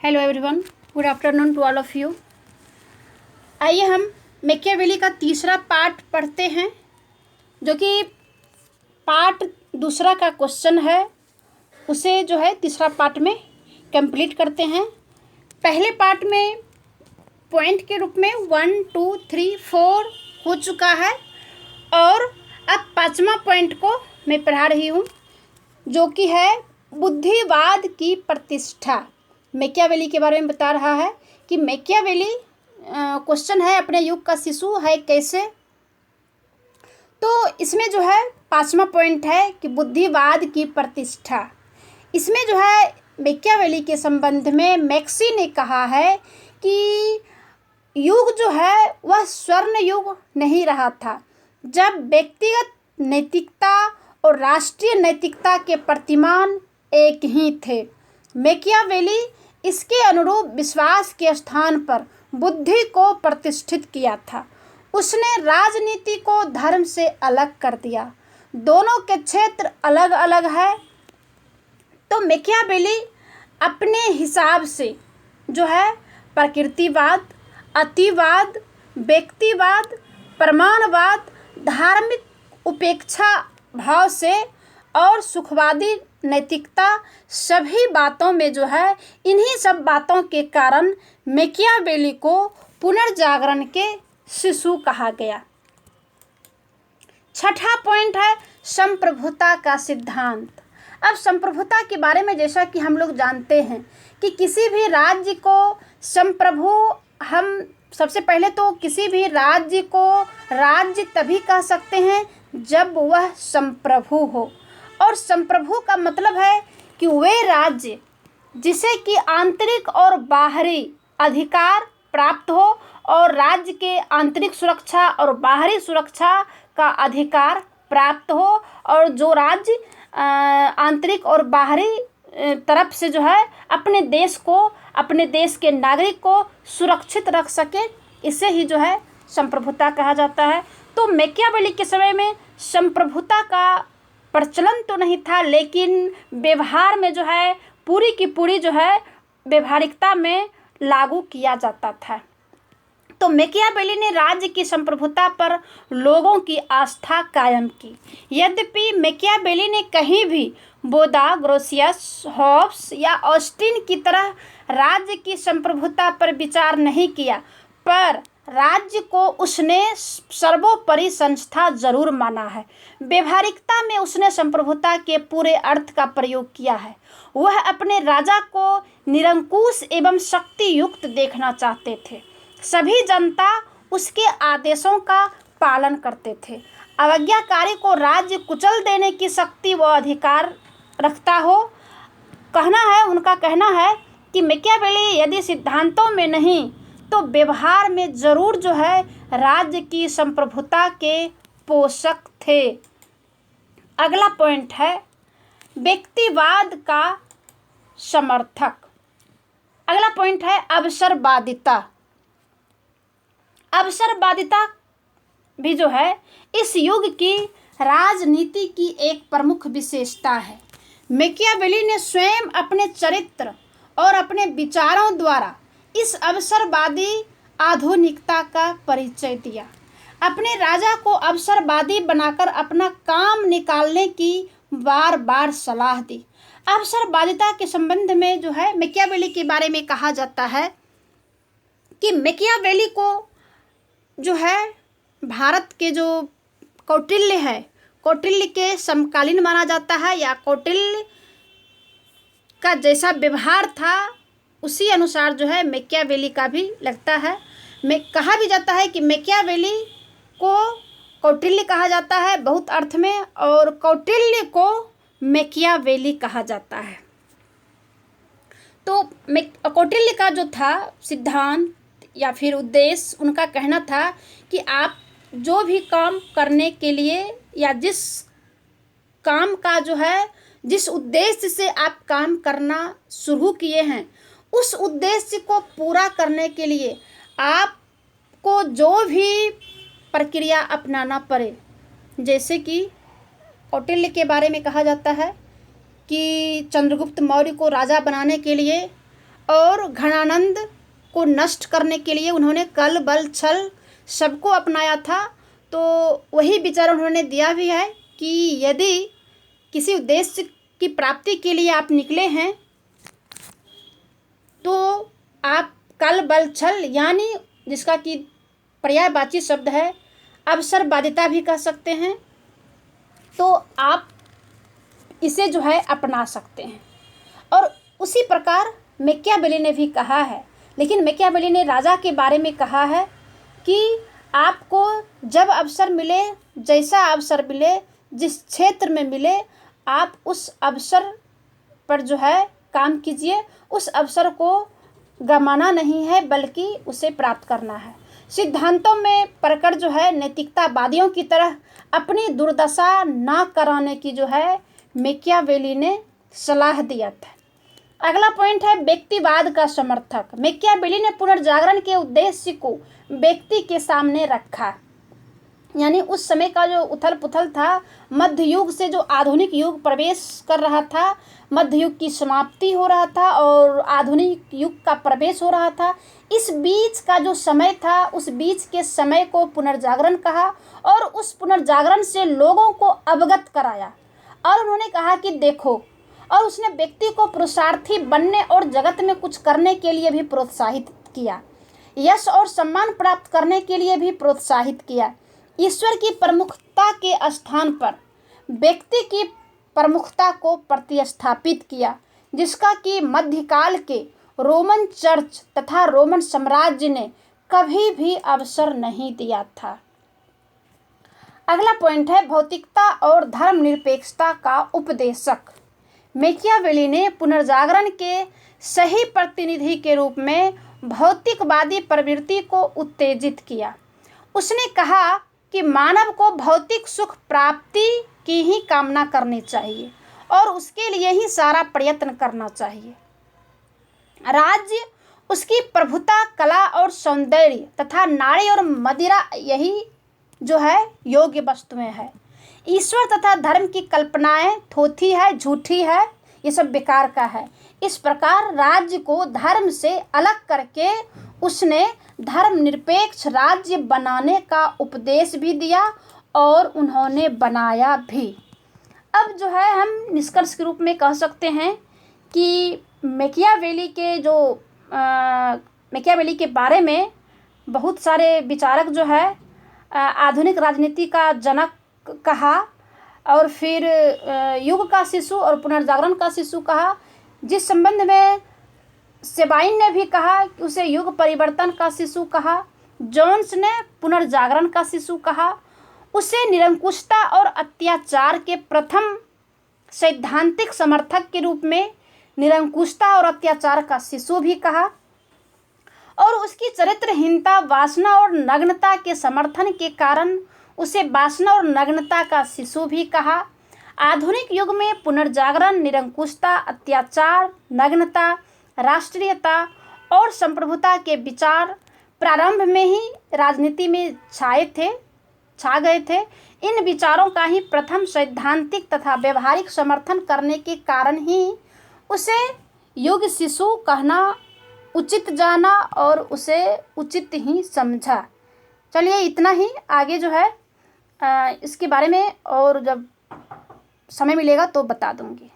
Hello everyone, good afternoon to all of you. आइए हम Machiavelli का तीसरा पार्ट पढ़ते हैं, जो कि पार्ट दूसरा का क्वेश्चन है। उसे जो है तीसरा पार्ट में कंप्लीट करते हैं। पहले पार्ट में पॉइंट के रूप में 1 2 3 4 हो चुका है और अब पांचवा पॉइंट को मैं पढ़ा रही हूँ, जो कि है बुद्धिवाद की प्रतिष्ठा। मैकियावेली के बारे में बता रहा है कि मैकियावेली क्वेश्चन है अपने युग का शिशु है कैसे। तो इसमें जो है पांचवा पॉइंट है कि बुद्धिवाद की प्रतिष्ठा। इसमें जो है मैकियावेली के संबंध में मैक्सी ने कहा है कि युग जो है वह स्वर्ण युग नहीं रहा था, जब व्यक्तिगत नैतिकता और राष्ट्रीय नैतिकता के प्रतिमान एक ही थे। मैकियावेली इसके अनुरूप विश्वास के स्थान पर बुद्धि को प्रतिष्ठित किया था। उसने राजनीति को धर्म से अलग कर दिया। दोनों के क्षेत्र अलग अलग है। तो मैकियावेली अपने हिसाब से जो है प्रकृतिवाद, अतिवाद, व्यक्तिवाद, प्रमाणवाद, धार्मिक उपेक्षा भाव से और सुखवादी नैतिकता, सभी बातों में जो है इन्हीं सब बातों के कारण मैकियावेली को पुनर्जागरण के शिशु कहा गया। छठा पॉइंट है संप्रभुता का सिद्धांत। अब संप्रभुता के बारे में जैसा कि हम लोग जानते हैं कि किसी भी राज्य को संप्रभु, हम सबसे पहले तो किसी भी राज्य को राज्य तभी कह सकते हैं जब वह संप्रभु हो। और संप्रभु का मतलब है कि वे राज्य जिसे कि आंतरिक और बाहरी अधिकार प्राप्त हो और राज्य के आंतरिक सुरक्षा और बाहरी सुरक्षा का अधिकार प्राप्त हो, और जो राज्य आंतरिक और बाहरी तरफ से जो है अपने देश को, अपने देश के नागरिक को सुरक्षित रख सके, इसे ही जो है संप्रभुता कहा जाता है। तो मैकियावेली के समय में संप्रभुता का प्रचलन तो नहीं था, लेकिन व्यवहार में जो है पूरी की पूरी जो है व्यवहारिकता में लागू किया जाता था। तो मैकियावेली ने राज्य की संप्रभुता पर लोगों की आस्था कायम की। यद्यपि मैकियावेली ने कहीं भी बोदा, ग्रोसियस, हॉब्स या ऑस्टिन की तरह राज्य की संप्रभुता पर विचार नहीं किया, पर राज्य को उसने सर्वोपरि संस्था जरूर माना है। व्यवहारिकता में उसने संप्रभुता के पूरे अर्थ का प्रयोग किया है। वह अपने राजा को निरंकुश एवं शक्ति युक्त देखना चाहते थे। सभी जनता उसके आदेशों का पालन करते थे। अवज्ञाकारी को राज्य कुचल देने की शक्ति व अधिकार रखता हो। उनका कहना है कि मैकियावेली यदि सिद्धांतों में नहीं तो व्यवहार में जरूर जो है राज्य की संप्रभुता के पोषक थे। अगला पॉइंट है व्यक्तिवाद का समर्थक। अगला पॉइंट है अवसरवादिता। अवसरवादिता भी जो है इस युग की राजनीति की एक प्रमुख विशेषता है। मैकियावेली ने स्वयं अपने चरित्र और अपने विचारों द्वारा इस अवसरवादी आधुनिकता का परिचय दिया। अपने राजा को अवसरवादी बनाकर अपना काम निकालने की बार बार सलाह दी। अवसरवादिता के संबंध में जो है मैकियावेली के बारे में कहा जाता है कि मैकियावेली को जो है भारत के जो कौटिल्य है, कौटिल्य के समकालीन माना जाता है, या कौटिल्य का जैसा व्यवहार था उसी अनुसार जो है मैकियावेली का भी लगता है। कहा भी जाता है कि मैकियावेली को कौटिल्य कहा जाता है बहुत अर्थ में, और कौटिल्य को मैकियावेली कहा जाता है। तो कौटिल्य का जो था सिद्धांत या फिर उद्देश्य, उनका कहना था कि आप जो भी काम करने के लिए या जिस काम का जो है जिस उद्देश्य से आप काम करना शुरू किए हैं, उस उद्देश्य को पूरा करने के लिए आपको जो भी प्रक्रिया अपनाना पड़े। जैसे कि कौटिल्य के बारे में कहा जाता है कि चंद्रगुप्त मौर्य को राजा बनाने के लिए और घनानंद को नष्ट करने के लिए उन्होंने कल बल छल सबको अपनाया था। तो वही विचार उन्होंने दिया भी है कि यदि किसी उद्देश्य की प्राप्ति के लिए आप निकले हैं तो आप कल बल छल, यानी जिसका कि पर्यायवाची शब्द है, अवसरवादिता भी कह सकते हैं, तो आप इसे जो है अपना सकते हैं। और उसी प्रकार मैकियावेली ने भी कहा है, लेकिन मैकियावेली ने राजा के बारे में कहा है कि आपको जब अवसर मिले, जैसा अवसर मिले, जिस क्षेत्र में मिले, आप उस अवसर पर जो है काम कीजिए। उस अवसर को गंवाना नहीं है बल्कि उसे प्राप्त करना है। सिद्धांतों में पढ़कर जो है नैतिकतावादियों की तरह अपनी दुर्दशा ना कराने की जो है मैकियावेली ने सलाह दिया था। अगला पॉइंट है व्यक्तिवाद का समर्थक। मैकियावेली ने पुनर्जागरण के उद्देश्य को व्यक्ति के सामने रखा, यानी उस समय का जो उथल पुथल था, मध्य युग से जो आधुनिक युग प्रवेश कर रहा था, मध्य युग की समाप्ति हो रहा था और आधुनिक युग का प्रवेश हो रहा था, इस बीच का जो समय था, उस बीच के समय को पुनर्जागरण कहा और उस पुनर्जागरण से लोगों को अवगत कराया। और उन्होंने कहा कि देखो, और उसने व्यक्ति को पुरुषार्थी बनने और जगत में कुछ करने के लिए भी प्रोत्साहित किया, यश और सम्मान प्राप्त करने के लिए भी प्रोत्साहित किया। ईश्वर की प्रमुखता के स्थान पर व्यक्ति की प्रमुखता को प्रतिस्थापित किया, जिसका कि मध्यकाल के रोमन चर्च तथा रोमन साम्राज्य ने कभी भी अवसर नहीं दिया था। अगला पॉइंट है भौतिकता और धर्मनिरपेक्षता का उपदेशक। मैकियावेली ने पुनर्जागरण के सही प्रतिनिधि के रूप में भौतिकवादी प्रवृत्ति को उत्तेजित किया। उसने कहा कि मानव को भौतिक सुख प्राप्ति की ही कामना करनी चाहिए और उसके लिए ही सारा प्रयत्न करना चाहिए। राज्य, उसकी प्रभुता, कला और सौंदर्य तथा नारी और मदिरा, यही जो है योग्य वस्तुएं हैं। ईश्वर तथा धर्म की कल्पनाएं थोथी है, झूठी है, ये सब बेकार का है। इस प्रकार राज्य को धर्म से अलग करके उसने धर्मनिरपेक्ष राज्य बनाने का उपदेश भी दिया और उन्होंने बनाया भी। अब जो है हम निष्कर्ष के रूप में कह सकते हैं कि मैकियावेली के बारे में बहुत सारे विचारक जो है आधुनिक राजनीति का जनक कहा और फिर युग का शिशु और पुनर्जागरण का शिशु कहा। जिस संबंध में सेबाइन ने भी कहा कि उसे युग परिवर्तन का शिशु कहा, जोन्स ने पुनर्जागरण का शिशु कहा, उसे निरंकुशता और अत्याचार के प्रथम सैद्धांतिक समर्थक के रूप में निरंकुशता और अत्याचार का शिशु भी कहा और उसकी चरित्रहीनता, वासना और नग्नता के समर्थन के कारण उसे वासना और नग्नता का शिशु भी कहा। आधुनिक युग में पुनर्जागरण निरंकुशता, अत्याचार, नग्नता, राष्ट्रीयता और संप्रभुता के विचार प्रारंभ में ही राजनीति में छा गए थे। इन विचारों का ही प्रथम सैद्धांतिक तथा व्यवहारिक समर्थन करने के कारण ही उसे युग शिशु कहना उचित जाना और उसे उचित ही समझा। चलिए इतना ही, आगे जो है इसके बारे में और जब समय मिलेगा तो बता दूंगी।